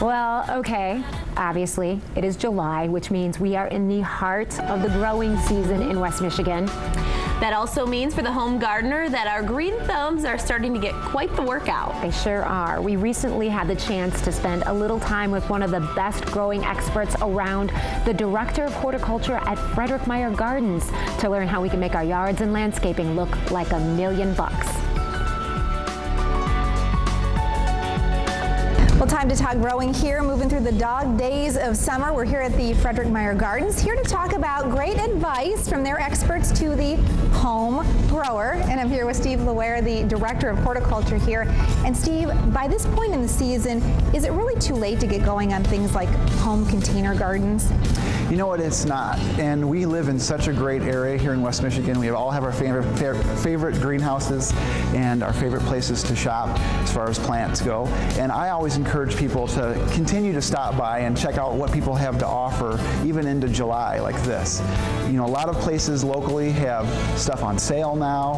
Well, okay, obviously, it is July, which means we are in the heart of the growing season in West Michigan. That also means for the home gardener that our green thumbs are starting to get quite the workout. They sure are. We recently had the chance to spend a little time with one of the best growing experts around, the Director of Horticulture at Frederik Meijer Gardens, to learn how we can make our yards and landscaping look like $1,000,000. Well, time to talk growing here, moving through the dog days of summer. We're here at the Frederik Meijer Gardens, here to talk about great advice from their experts to the home grower. And I'm here with Steve Laware, the Director of Horticulture here. And Steve, by this point in the season, is it really too late to get going on things like home container gardens? You know what, it's not. And we live in such a great area here in West Michigan. We all have our favorite greenhouses and our favorite places to shop as far as plants go. And I always encourage people to continue to stop by and check out what people have to offer, even into July like this. You know, a lot of places locally have stuff on sale now.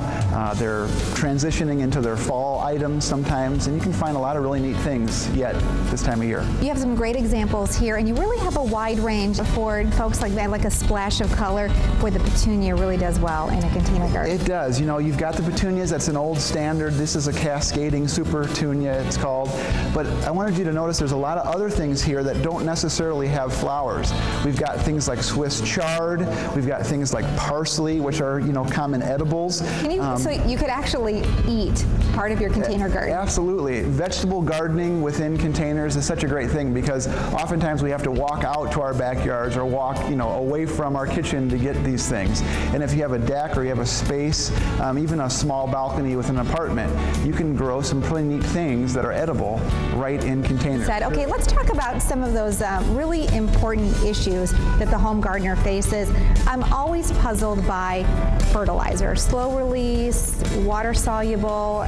They're transitioning into their fall items sometimes, and you can find a lot of really neat things yet this time of year. You have some great examples here, and you really have a wide range for folks like that, like a splash of color where the petunia really does well in a container garden. It does. You know, you've got the petunias, that's an old standard. This is a cascading super petunia, it's called. But I wanted you to notice there's a lot of other things here that don't necessarily have flowers. We've got things like Swiss chard, we've got things like parsley, which are, you know, common edibles. Can you, so you could actually eat part of your container garden? Absolutely. Vegetable gardening within containers is such a great thing because oftentimes we have to walk out to our backyards or walk, you know, away from our kitchen to get these things. And if you have a deck or you have a space, even a small balcony with an apartment, you can grow some pretty neat things that are edible right in containers. Okay, let's talk about some of those really important issues that the home gardener faces. I'm always puzzled by fertilizer, slow release, water soluble.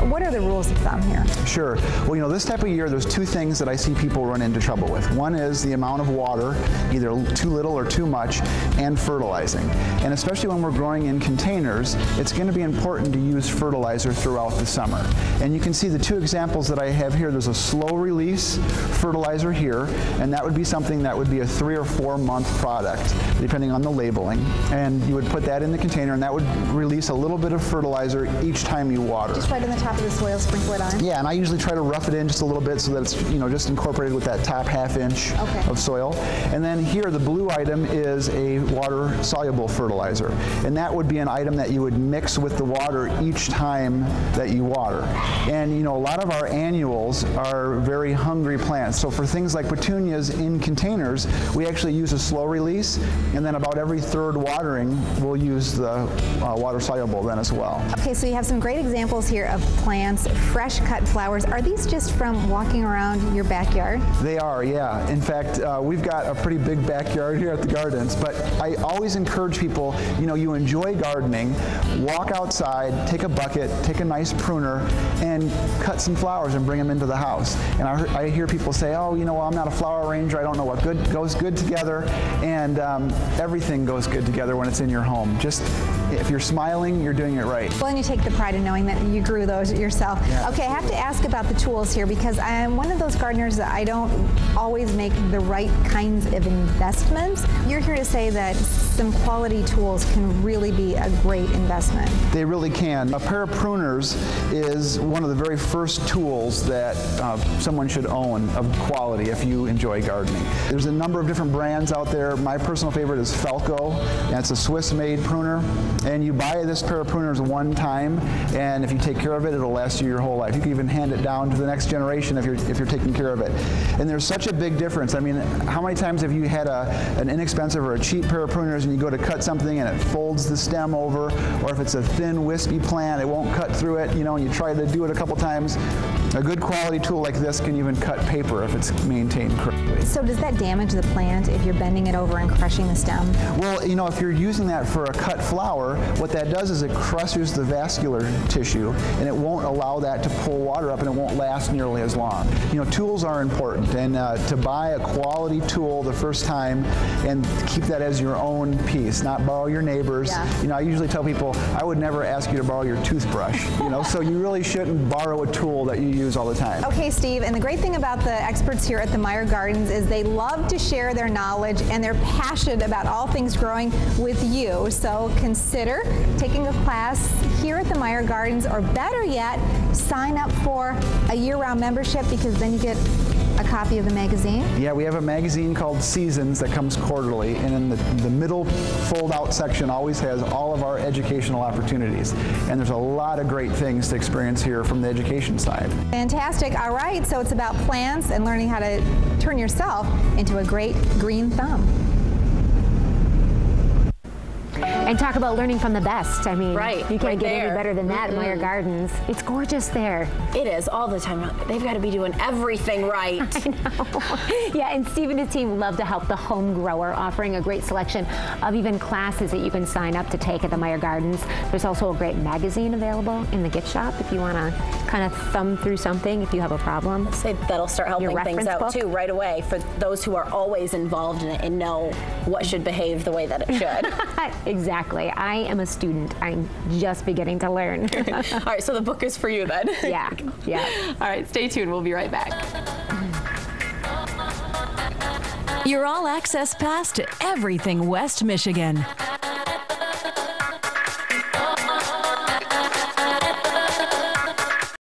What are the rules of thumb here? Sure. Well, you know, this type of year, there's two things that I see people run into trouble with. One is the amount of water, either too little or too much, and fertilizing. And especially when we're growing in containers, it's going to be important to use fertilizer throughout the summer. And you can see the two examples that I have here. There's a slow release fertilizer here, and that would be something that would be a 3 or 4 month product, depending on the labeling. And you would put that in the container, and that would release a little bit of fertilizer each time you water. Just right in the top of the soil, sprinkle it on? Yeah, and I usually try to rough it in just a little bit so that it's, you know, just incorporated with that top ½ inch of soil. And then here, the blue item is a water-soluble fertilizer. And that would be an item that you would mix with the water each time that you water. And, you know, a lot of our annuals are very hungry plants. So for things like petunias in containers, we actually use a slow release. And then about every 3rd watering, we'll use the water-soluble then as well. Okay, so you have some great examples here of plants, fresh cut flowers. Are these just from walking around your backyard? They are, yeah. In fact, we've got a pretty big backyard here at the Gardens, but I always encourage people, you know, you enjoy gardening, walk outside, take a bucket, take a nice pruner, and cut some flowers and bring them into the house. And I hear people say, oh, you know, well, I'm not a flower arranger, I don't know what goes good together, and everything goes good together when it's in your home. Just, if you're smiling, you're doing it right. Well, and you take the pride in knowing that you grew those yourself. Yeah. Okay, I have to ask about the tools here because I'm one of those gardeners that I don't always make the right kinds of investments. You're here to say that some quality tools can really be a great investment. They really can. A pair of pruners is one of the very first tools that someone should own of quality if you enjoy gardening. There's a number of different brands out there. My personal favorite is Falco, and it's a Swiss-made pruner. And you buy this pair of pruners one time, and if you take care of it, it'll last you your whole life. You can even hand it down to the next generation if you're taking care of it. And there's such a big difference. I mean, how many times have you had an inexpensive or a cheap pair of pruners and you go to cut something and it folds the stem over, or if it's a thin, wispy plant, it won't cut through it, you know, and you try to do it a couple times. A good quality tool like this can even cut paper if it's maintained correctly. So does that damage the plant if you're bending it over and crushing the stem? Well, you know, if you're using that for a cut flower, what that does is it crushes the vascular tissue, and it won't allow that to pull water up, and it won't last nearly as long. You know, tools are important, and to buy a quality tool the first time and keep that as your own piece, not borrow your neighbor's. Yeah. You know, I usually tell people I would never ask you to borrow your toothbrush. You know, so you really shouldn't borrow a tool that you use use all the time. Okay, Steve, and the great thing about the experts here at the Meijer Gardens is they love to share their knowledge and they're passionate about all things growing with you. So consider taking a class here at the Meijer Gardens, or better yet, sign up for a year-round membership, because then you get a copy of the magazine. Yeah, we have a magazine called Seasons that comes quarterly, and in the middle fold-out section always has all of our educational opportunities. And there's a lot of great things to experience here from the education side. Fantastic. All right, so it's about plants and learning how to turn yourself into a great green thumb. And talk about learning from the best. I mean, Right, you can't right get any there. better than that at Meijer Gardens. It's gorgeous there. It is all the time. They've got to be doing everything right. I know. Yeah, and Steve and his team love to help the home grower, offering a great selection of even classes that you can sign up to take at the Meijer Gardens. There's also a great magazine available in the gift shop if you want to kind of thumb through something if you have a problem. Say that'll start helping Your things reference out book? too right away for those who are always involved in it and know what should behave the way that it should. Exactly. I am a student. I'm just beginning to learn. All right, so the book is for you then. Yeah, yeah. All right, stay tuned. We'll be right back. Your all-access pass to everything West Michigan.